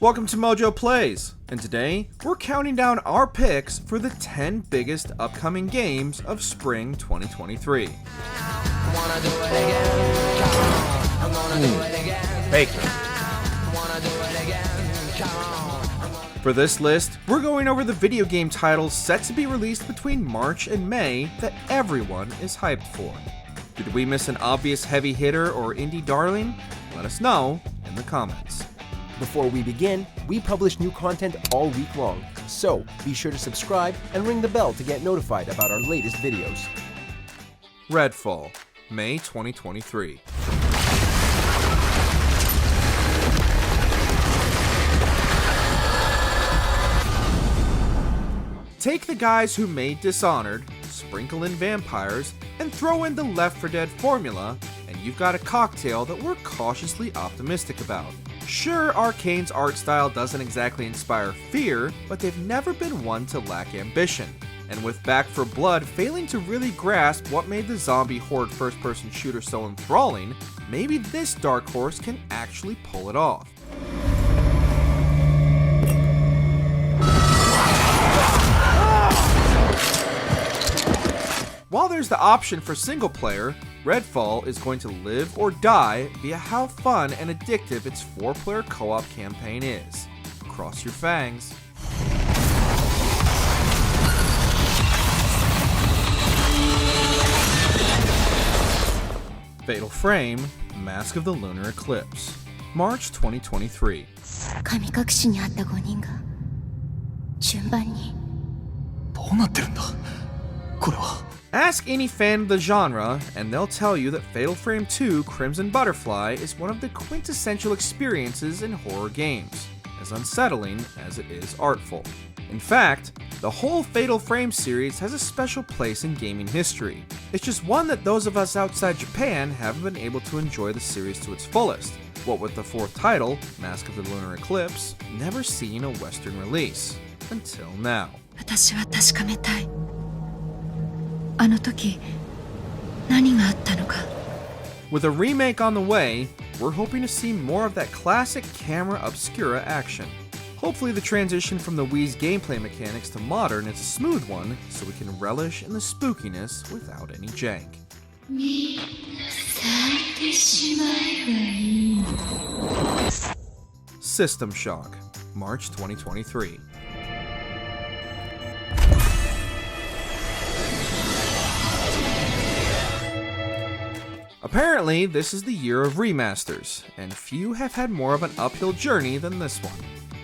Welcome to MojoPlays, and today we're counting down our picks for the 10 biggest upcoming games of spring 2023. Bacon. For this list, we're going over the video game titles set to be released between March and May that everyone is hyped for. Did we miss an obvious heavy hitter or indie darling? Let us know in the comments. Before we begin, we publish new content all week long, so be sure to subscribe and ring the bell to get notified about our latest videos. Redfall, May 2023. Take the guys who made Dishonored, sprinkle in vampires, and throw in the Left 4 Dead formula, and you've got a cocktail that we're cautiously optimistic about. Sure, Arcane's art style doesn't exactly inspire fear, but they've never been one to lack ambition. And with Back 4 Blood failing to really grasp what made the zombie horde first-person shooter so enthralling, maybe this dark horse can actually pull it off. While there's the option for single player, Redfall is going to live or die via how fun and addictive its 4-player co-op campaign is. Cross your fangs. Fatal Frame, Mask of the Lunar Eclipse, March 2023. 神隠しにあった5人が順番にどうなってるんだこれは Ask any fan of the genre, and they'll tell you that Fatal Frame 2 Crimson Butterfly is one of the quintessential experiences in horror games, as unsettling as it is artful. In fact, the whole Fatal Frame series has a special place in gaming history. It's just one that those of us outside Japan haven't been able to enjoy the series to its fullest, what with the 4th title, Mask of the Lunar Eclipse, never seeing a Western release, until now. 私は確かめたいあの時何があったのか With a remake on the way, we're hoping to see more of that classic camera obscura action. Hopefully the transition from the Wii's gameplay mechanics to modern is a smooth one, so we can relish in the spookiness without any jank. 見去ってしまえばいい System Shock, March 2023. Apparently, this is the year of remasters, and few have had more of an uphill journey than this one.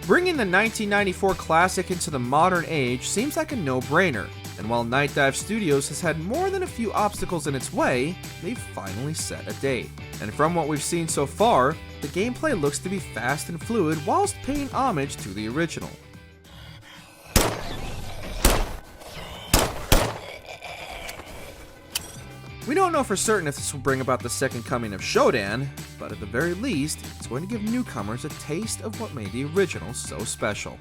Bringing the 1994 classic into the modern age seems like a no-brainer, and while Night Dive Studios has had more than a few obstacles in its way, they've finally set a date. And from what we've seen so far, the gameplay looks to be fast and fluid whilst paying homage to the original. We don't know for certain if this will bring about the second coming of Shodan, but at the very least, it's going to give newcomers a taste of what made the original so special.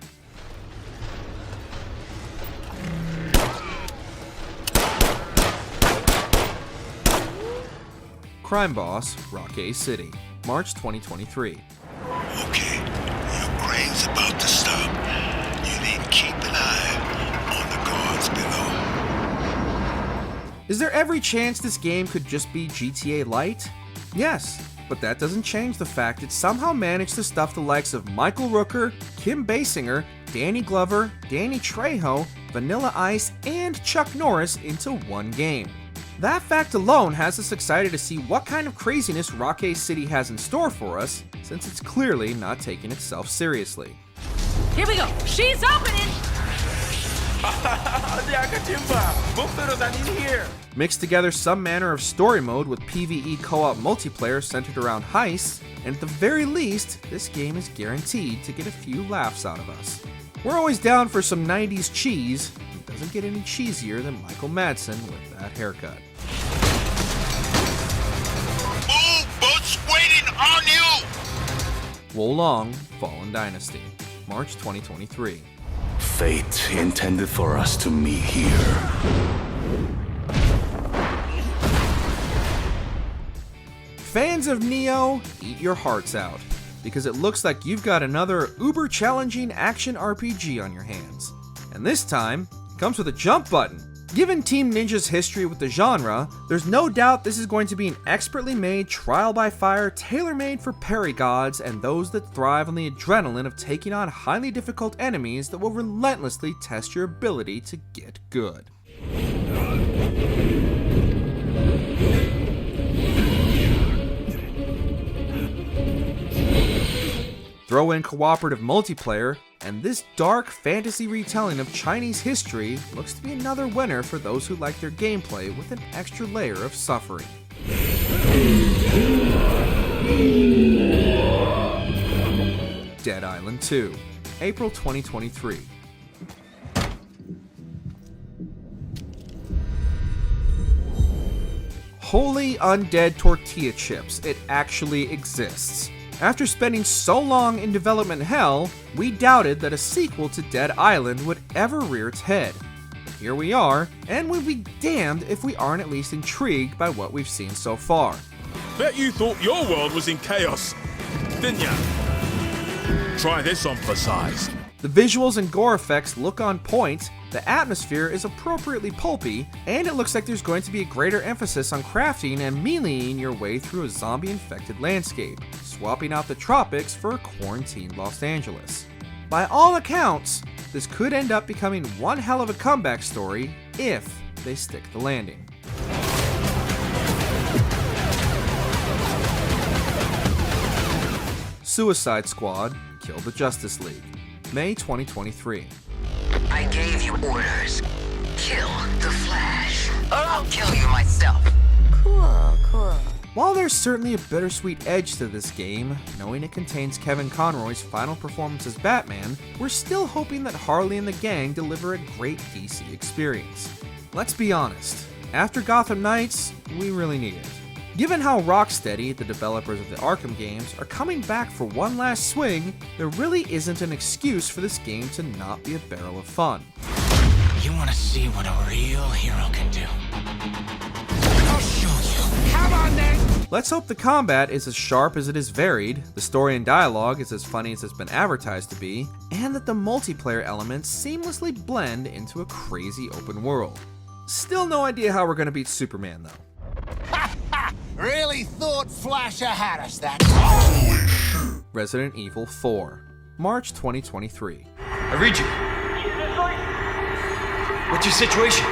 Crime Boss, Rockay City, March 2023. Okay, your brain's about to stop. You need to keep an eye on the guards below. Is there every chance this game could just be GTA Lite? Yes, but that doesn't change the fact it somehow managed to stuff the likes of Michael Rooker, Kim Basinger, Danny Glover, Danny Trejo, Vanilla Ice, and Chuck Norris into one game. That fact alone has us excited to see what kind of craziness Rockay City has in store for us, since it's clearly not taking itself seriously. Here we go. She's opening. Mix together some manner of story mode with PvE co-op multiplayer centered around heists, and at the very least, this game is guaranteed to get a few laughs out of us. We're always down for some 90s cheese. It doesn't get any cheesier than Michael Madsen with that haircut. Move, boats waiting on you! Wolong, Fallen Dynasty, March 2023. Fate intended for us to meet here. Fans of Neo, eat your hearts out. because it looks like you've got another uber challenging action RPG on your hands. And this time, it comes with a jump button. Given Team Ninja's history with the genre, there's no doubt this is going to be an expertly made trial by fire tailor-made for parry gods and those that thrive on the adrenaline of taking on highly difficult enemies that will relentlessly test your ability to get good. Throw in cooperative multiplayer, and this dark fantasy retelling of Chinese history looks to be another winner for those who like their gameplay with an extra layer of suffering. Dead Island 2, April 2023. Holy undead tortilla chips, it actually exists. After spending so long in development hell, we doubted that a sequel to Dead Island would ever rear its head. But here we are, and we'll be damned if we aren't at least intrigued by what we've seen so far. Bet you thought your world was in chaos, didn't ya? Try this on for size. The visuals and gore effects look on point, the atmosphere is appropriately pulpy, and it looks like there's going to be a greater emphasis on crafting and meleeing your way through a zombie-infected landscape, swapping out the tropics for a quarantined Los Angeles. By all accounts, this could end up becoming one hell of a comeback story if they stick the landing. Suicide Squad Kill the Justice League, May 2023. I gave you orders. Kill the Flash, or I'll kill you myself. Cool. While there's certainly a bittersweet edge to this game, knowing it contains Kevin Conroy's final performance as Batman, we're still hoping that Harley and the gang deliver a great DC experience. Let's be honest, after Gotham Knights, we really need it. Given how Rocksteady, the developers of the Arkham games, are coming back for one last swing, there really isn't an excuse for this game to not be a barrel of fun. You want to see what a real hero can do? I'll show you. Come on then! Let's hope the combat is as sharp as it is varied, the story and dialogue is as funny as it's been advertised to be, and that the multiplayer elements seamlessly blend into a crazy open world. Still no idea how we're going to beat Superman though. Really thought Flasher had us that Resident Evil 4, March 2023. I read you. What's your situation?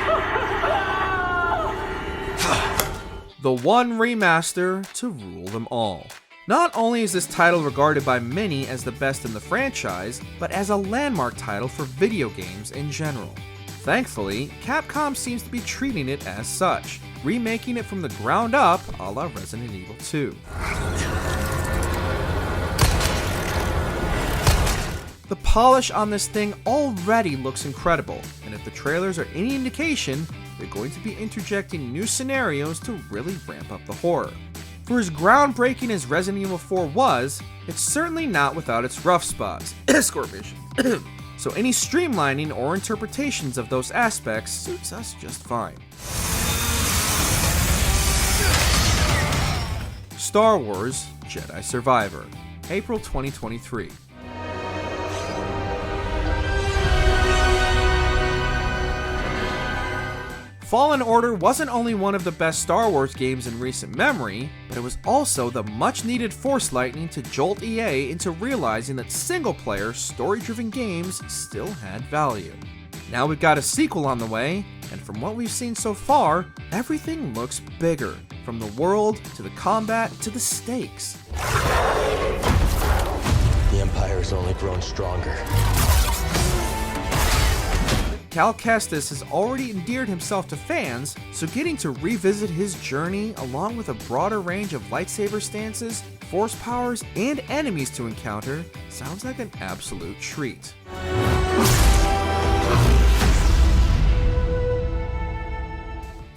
The one remaster to rule them all. Not only is this title regarded by many as the best in the franchise, but as a landmark title for video games in general. Thankfully, Capcom seems to be treating it as such, remaking it from the ground up a la Resident Evil 2. The polish on this thing already looks incredible, and if the trailers are any indication, they're going to be interjecting new scenarios to really ramp up the horror. For as groundbreaking as Resident Evil 4 was, it's certainly not without its rough spots. Scorpion. So any streamlining or interpretations of those aspects suits us just fine. Star Wars Jedi Survivor, April 2023. Fallen Order wasn't only one of the best Star Wars games in recent memory, but it was also the much-needed force lightning to jolt EA into realizing that single-player, story-driven games still had value. Now we've got a sequel on the way, and from what we've seen so far, everything looks bigger, from the world, to the combat, to the stakes. The Empire has only grown stronger. Cal Kestis has already endeared himself to fans, so getting to revisit his journey along with a broader range of lightsaber stances, force powers, and enemies to encounter sounds like an absolute treat.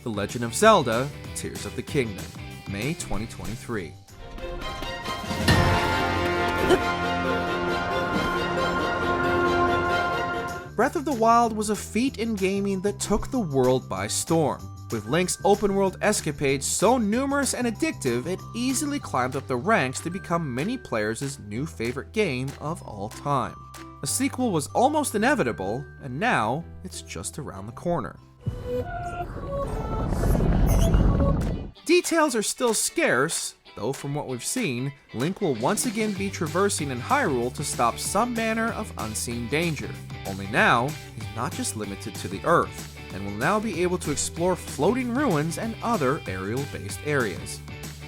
The Legend of Zelda, Tears of the Kingdom, May 2023. Breath of the Wild was a feat in gaming that took the world by storm. With Link's open-world escapades so numerous and addictive, it easily climbed up the ranks to become many players' new favorite game of all time. A sequel was almost inevitable, and now it's just around the corner. Details are still scarce, though from what we've seen, Link will once again be traversing in Hyrule to stop some manner of unseen danger. Only now, he's not just limited to the Earth, and will now be able to explore floating ruins and other aerial-based areas.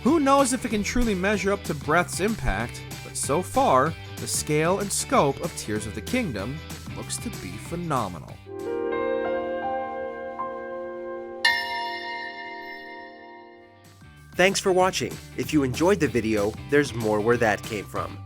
Who knows if it can truly measure up to Breath's impact, but so far, the scale and scope of Tears of the Kingdom looks to be phenomenal. Thanks for watching. If you enjoyed the video, there's more where that came from.